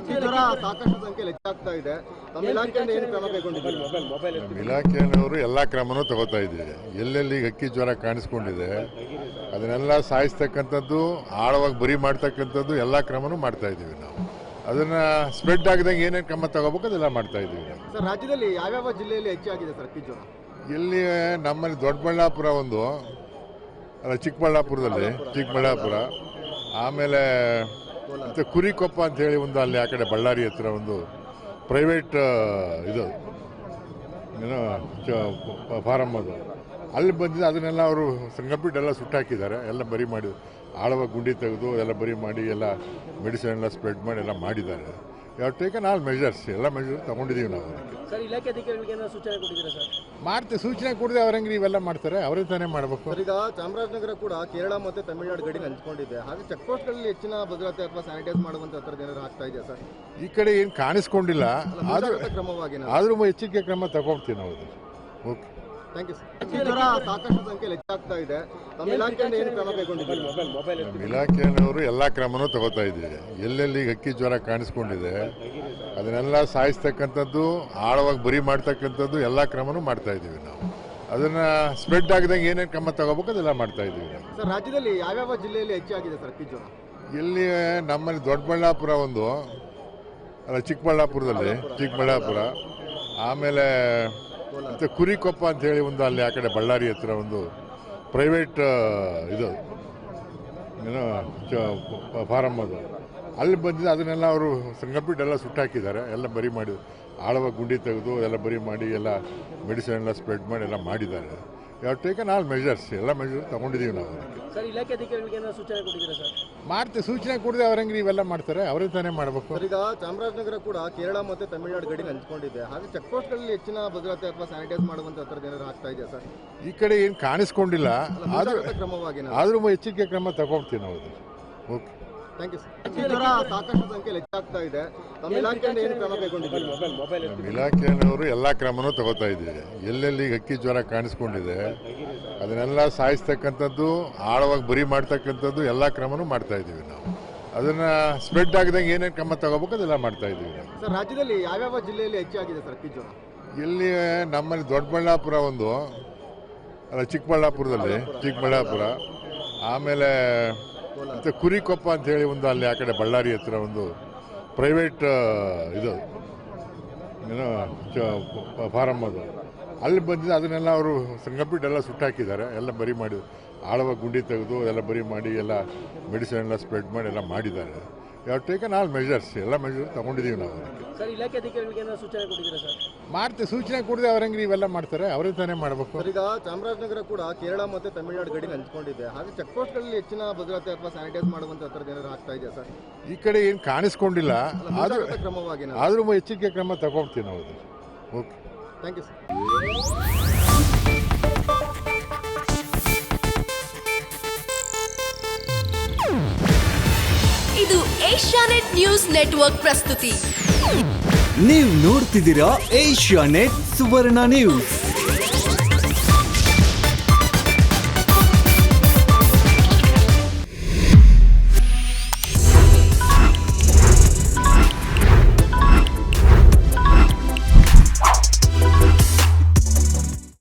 ಜ್ವರ ಸಾಕಷ್ಟು ಸಂಖ್ಯೆಯಲ್ಲಿ ಹೆಚ್ಚಾಗ್ತಾ ಇದೆ. ನಮ್ಮ ಇಲಾಖೆಯಿಂದ ಏನು ಕ್ರಮ ಕೈಗೊಂಡಿದ್ದೀರಿ? ನಮ್ಮ ಇಲಾಖೆಯವರು ಎಲ್ಲ ಕ್ರಮನೂ ತಗೋತಾ ಇದ್ದೀವಿ. ಎಲ್ಲೆಲ್ಲಿ ಹಕ್ಕಿ ಜ್ವರ ಕಾಣಿಸ್ಕೊಂಡಿದೆ ಅದನ್ನೆಲ್ಲ ಸಾಯಿಸ್ತಕ್ಕಂಥದ್ದು, ಆಳವಾಗಿ ಬರಿ ಮಾಡ್ತಕ್ಕಂಥದ್ದು ಎಲ್ಲ ಕ್ರಮನೂ ಮಾಡ್ತಾ ಇದ್ದೀವಿ ನಾವು. ಅದನ್ನು ಸ್ಪ್ರೆಡ್ ಆಗದಂಗೆ ಏನೇನು ಕ್ರಮ ತಗೋಬೇಕು ಅದೆಲ್ಲ ಮಾಡ್ತಾ ಇದ್ದೀವಿ. ಸರ್, ರಾಜ್ಯದಲ್ಲಿ ಯಾವ್ಯಾವ ಜಿಲ್ಲೆಯಲ್ಲಿ ಹೆಚ್ಚಾಗಿದೆ ಸರ್ ಹಕ್ಕಿ ಜ್ವರ? ಇಲ್ಲಿ ನಮ್ಮಲ್ಲಿ ದೊಡ್ಡಬಳ್ಳಾಪುರ ಒಂದು, ಅಲ್ಲ ಚಿಕ್ಕಬಳ್ಳಾಪುರ, ಆಮೇಲೆ ಮತ್ತು ಕುರಿಕೊಪ್ಪ ಅಂತ ಹೇಳಿ ಒಂದು, ಅಲ್ಲಿ ಆ ಕಡೆ ಬಳ್ಳಾರಿ ಹತ್ರ ಒಂದು ಪ್ರೈವೇಟ್ ಇದು ಏನೋ ಫಾರಮ್ ಅದು, ಅಲ್ಲಿ ಬಂದಿದ್ದು ಅದನ್ನೆಲ್ಲ ಅವರು ಕಂಪ್ಲೀಟ್ ಎಲ್ಲ ಸುಟ್ಟಾಕಿದ್ದಾರೆ. ಎಲ್ಲ ಬರಿ ಮಾಡಿ ಆಳವಾಗಿ ಗುಂಡಿ ತೆಗೆದು ಎಲ್ಲ ಬರಿ ಮಾಡಿ ಎಲ್ಲ ಮೆಡಿಸಿನ್ ಎಲ್ಲ ಸ್ಪ್ರೆಡ್ ಮಾಡಿ ಎಲ್ಲ ಮಾಡಿದ್ದಾರೆ. ಯಾವ ಟೇಕನ್ ಆಲ್ ಮೆಜರ್ಸ್, ಎಲ್ಲ ಮೆಜರ್ ತಗೊಂಡಿದ್ದೀವಿ ನಾವು. ಸರ್, ಇಲಾಖೆ ಅಧಿಕಾರಿಗಳಿಗೆ ಸೂಚನೆ ಕೊಟ್ಟಿದ್ದೀರಾ ಸರ್? ಮಾಡ್ತೀವಿ, ಸೂಚನೆ ಕೊಡದೆ ಅವ್ರಂಗೆ ಇವೆಲ್ಲ ಮಾಡ್ತಾರೆ, ಅವರೇ ತಾನೇ ಮಾಡಬೇಕು. ಈಗ ಚಾಮರಾಜನಗರ ಕೂಡ ಕೇರಳ ಮತ್ತು ತಮಿಳುನಾಡು ಗಡಿ ಹಂಚ್ಕೊಂಡಿದೆ. ಹಾಗೆ ಚೆಕ್ ಪೋಸ್ಟ್ಗಳಲ್ಲಿ ಹೆಚ್ಚಿನ ಭದ್ರತೆ ಅಥವಾ ಸ್ಯಾನಿಟೈಸ್ ಮಾಡುವಂತ ಏನಾದ್ರು ಆಗ್ತಾ ಇದೆಯಾ ಸರ್? ಈ ಕಡೆ ಏನು ಕಾಣಿಸ್ಕೊಂಡಿಲ್ಲ, ಕ್ರಮವಾಗಿ ಆದ್ರೂ ಎಚ್ಚರಿಕೆ ಕ್ರಮ ತಗೊಳ್ತೀವಿ ನಾವು. Okay, thank you sir. ಜ್ವರ ಸಾಕಷ್ಟು ಸಂಖ್ಯೆಯಲ್ಲಿ ಹೆಚ್ಚಾಗ್ತಾ ಇದೆ. ನಮ್ಮ ಇಲಾಖೆಯಿಂದ ಏನು ಕ್ರಮ ಕೈಗೊಂಡಿದ್ದೀರಿ? ನಮ್ಮ ಇಲಾಖೆಯವರು ಎಲ್ಲ ಕ್ರಮನೂ ತಗೋತಾ ಇದ್ದೀವಿ. ಎಲ್ಲೆಲ್ಲಿ ಹಕ್ಕಿ ಜ್ವರ ಕಾಣಿಸ್ಕೊಂಡಿದೆ ಅದನ್ನೆಲ್ಲ ಸಾಯಿಸ್ತಕ್ಕಂಥದ್ದು, ಆಳವಾಗಿ ಬರಿ ಮಾಡ್ತಕ್ಕಂಥದ್ದು ಎಲ್ಲ ಕ್ರಮನೂ ಮಾಡ್ತಾ ಇದ್ದೀವಿ ನಾವು. ಅದನ್ನು ಸ್ಪ್ರೆಡ್ ಆಗದಂಗೆ ಏನೇನು ಕ್ರಮ ತಗೋಬೇಕು ಅದೆಲ್ಲ ಮಾಡ್ತಾ ಇದ್ದೀವಿ. ಸರ್, ರಾಜ್ಯದಲ್ಲಿ ಯಾವ್ಯಾವ ಜಿಲ್ಲೆಯಲ್ಲಿ ಹೆಚ್ಚಾಗಿದೆ ಸರ್ ಹಕ್ಕಿ ಜ್ವರ? ಇಲ್ಲಿ ನಮ್ಮಲ್ಲಿ ದೊಡ್ಡಬಳ್ಳಾಪುರ ಒಂದು, ಅಲ್ಲ ಚಿಕ್ಕಬಳ್ಳಾಪುರ, ಆಮೇಲೆ ಮತ್ತು ಕುರಿಕೊಪ್ಪ ಅಂತ ಹೇಳಿ ಒಂದು, ಅಲ್ಲಿ ಆ ಕಡೆ ಬಳ್ಳಾರಿ ಹತ್ರ ಒಂದು ಪ್ರೈವೇಟ್ ಇದು ಏನೋ ಫಾರಮ್ ಅದು, ಅಲ್ಲಿ ಬಂದಿದ್ದು ಅದನ್ನೆಲ್ಲ ಅವರು ಕಂಪ್ಲೀಟ್ ಎಲ್ಲ ಸುಟ್ಟಾಕಿದ್ದಾರೆ. ಎಲ್ಲ ಬರಿ ಮಾಡಿ ಆಳವಾಗಿ ಗುಂಡಿ ತೆಗೆದು ಎಲ್ಲ ಬರಿ ಮಾಡಿ ಎಲ್ಲ ಮೆಡಿಸಿನ್ ಎಲ್ಲ ಸ್ಪ್ರೆಡ್ ಮಾಡಿ ಎಲ್ಲ ಮಾಡಿದ್ದಾರೆ. ಯಾವ ಟೇಕನ್ ಆಲ್ ಮೆಜರ್ಸ್, ಎಲ್ಲ ಮೆಜರ್ ತಗೊಂಡಿದ್ದೀವಿ ನಾವು. ಸರ್, ಇಲಾಖೆ ಅಧಿಕಾರಿಗಳಿಗೆ ಸೂಚನೆ ಕೊಟ್ಟಿದ್ದೀರಾ ಸರ್? ಮಾಡ್ತೀವಿ, ಸೂಚನೆ ಕೊಡದೆ ಅವ್ರಂಗೆ ಇವೆಲ್ಲ ಮಾಡ್ತಾರೆ, ಅವರೇ ತಾನೇ ಮಾಡಬೇಕು. ಈಗ ಚಾಮರಾಜನಗರ ಕೂಡ ಕೇರಳ ಮತ್ತು ತಮಿಳುನಾಡು ಗಡಿ ಹಂಚ್ಕೊಂಡಿದೆ. ಹಾಗೆ ಚೆಕ್ ಪೋಸ್ಟ್ಗಳಲ್ಲಿ ಹೆಚ್ಚಿನ ಭದ್ರತೆ ಅಥವಾ ಸ್ಯಾನಿಟೈಸ್ ಮಾಡುವಂತ ಏನಾದ್ರು ಆಗ್ತಾ ಇದೆಯಾ ಸರ್? ಈ ಕಡೆ ಏನು ಕಾಣಿಸ್ಕೊಂಡಿಲ್ಲ, ಕ್ರಮವಾಗಿ ಆದ್ರೂ ಎಚ್ಚರಿಕೆ ಕ್ರಮ ತಗೊಳ್ತೀವಿ ನಾವು. Okay, thank you sir. ಜ್ವರ ಸಾಕಷ್ಟು ಸಂಖ್ಯೆಯಲ್ಲಿ ಹೆಚ್ಚಾಗ್ತಾ ಇದೆ. ನಮ್ಮ ಇಲಾಖೆಯಿಂದ ಏನು ಕ್ರಮ ಕೈಗೊಂಡಿದ್ದೀರಿ? ನಮ್ಮ ಇಲಾಖೆಯವರು ಎಲ್ಲ ಕ್ರಮನೂ ತಗೋತಾ ಇದ್ದೀವಿ. ಎಲ್ಲೆಲ್ಲಿ ಹಕ್ಕಿ ಜ್ವರ ಕಾಣಿಸ್ಕೊಂಡಿದೆ ಅದನ್ನೆಲ್ಲ ಸಾಯಿಸ್ತಕ್ಕಂಥದ್ದು, ಆಳವಾಗಿ ಬರಿ ಮಾಡ್ತಕ್ಕಂಥದ್ದು ಎಲ್ಲ ಕ್ರಮನೂ ಮಾಡ್ತಾ ಇದ್ದೀವಿ ನಾವು. ಅದನ್ನು ಸ್ಪ್ರೆಡ್ ಆಗದಂಗೆ ಏನೇನು ಕ್ರಮ ತಗೋಬೇಕು ಅದೆಲ್ಲ ಮಾಡ್ತಾ ಇದ್ದೀವಿ. ಸರ್, ರಾಜ್ಯದಲ್ಲಿ ಯಾವ್ಯಾವ ಜಿಲ್ಲೆಯಲ್ಲಿ ಹೆಚ್ಚಾಗಿದೆ ಸರ್ ಹಕ್ಕಿ ಜ್ವರ? ಇಲ್ಲಿ ನಮ್ಮಲ್ಲಿ ದೊಡ್ಡಬಳ್ಳಾಪುರ ಒಂದು, ಅಲ್ಲ ಚಿಕ್ಕಬಳ್ಳಾಪುರ, ಆಮೇಲೆ ಮತ್ತು ಕುರಿಕೊಪ್ಪ ಅಂತ ಹೇಳಿ ಒಂದು, ಅಲ್ಲಿ ಆ ಕಡೆ ಬಳ್ಳಾರಿ ಹತ್ರ ಒಂದು ಪ್ರೈವೇಟ್ ಇದು ಏನೋ ಫಾರಮ್ ಅದು, ಅಲ್ಲಿ ಬಂದಿದ್ದು ಅದನ್ನೆಲ್ಲ ಅವರು ಕಂಪ್ಲೀಟ್ ಎಲ್ಲ ಸುಟ್ಟಾಕಿದ್ದಾರೆ. ಎಲ್ಲ ಬರಿ ಮಾಡಿ ಆಳವಾಗಿ ಗುಂಡಿ ತೆಗೆದು ಎಲ್ಲ ಬರಿ ಮಾಡಿ ಎಲ್ಲ ಮೆಡಿಸಿನ್ ಎಲ್ಲ ಸ್ಪ್ರೆಡ್ ಮಾಡಿ ಎಲ್ಲ ಮಾಡಿದ್ದಾರೆ. ಯಾವ ಟೇಕನ್ ಆಲ್ ಮೆಜರ್ಸ್, ಎಲ್ಲ ಮೆಜರ್ ತಗೊಂಡಿದ್ದೀವಿ ನಾವು. ಸರ್, ಇಲಾಖೆ ಅಧಿಕಾರಿಗಳಿಗೆ ಸೂಚನೆ ಕೊಟ್ಟಿದ್ದೀರಾ ಸರ್? ಮಾಡ್ತೀವಿ, ಸೂಚನೆ ಕೊಡದೆ ಅವ್ರಂಗೆ ಇವೆಲ್ಲ ಮಾಡ್ತಾರೆ, ಅವರೇ ತಾನೇ ಮಾಡಬೇಕು. ಈಗ ಚಾಮರಾಜನಗರ ಕೂಡ ಕೇರಳ ಮತ್ತು ತಮಿಳುನಾಡು ಗಡಿ ಹಂಚ್ಕೊಂಡಿದೆ. ಹಾಗೆ ಚೆಕ್ ಪೋಸ್ಟ್ಗಳಲ್ಲಿ ಹೆಚ್ಚಿನ ಭದ್ರತೆ ಅಥವಾ ಸ್ಯಾನಿಟೈಸ್ ಮಾಡುವಂತ ಏನಾದ್ರು ಆಗ್ತಾ ಇದೆಯಾ ಸರ್? ಈ ಕಡೆ ಏನು ಕಾಣಿಸ್ಕೊಂಡಿಲ್ಲ, ಕ್ರಮವಾಗಿ ಆದ್ರೂ ಎಚ್ಚರಿಕೆ ಕ್ರಮ ತಗೊಳ್ತೀವಿ ನಾವು. Okay, thank you sir. ಇದು ಏಷ್ಯಾನೆಟ್ ನ್ಯೂಸ್ ನೆಟ್ವರ್ಕ್ ಪ್ರಸ್ತುತಿ. ನೀವು ನೋಡ್ತಿದ್ದೀರಾ ಏಷ್ಯಾನೆಟ್ ಸುವರ್ಣ ನ್ಯೂಸ್.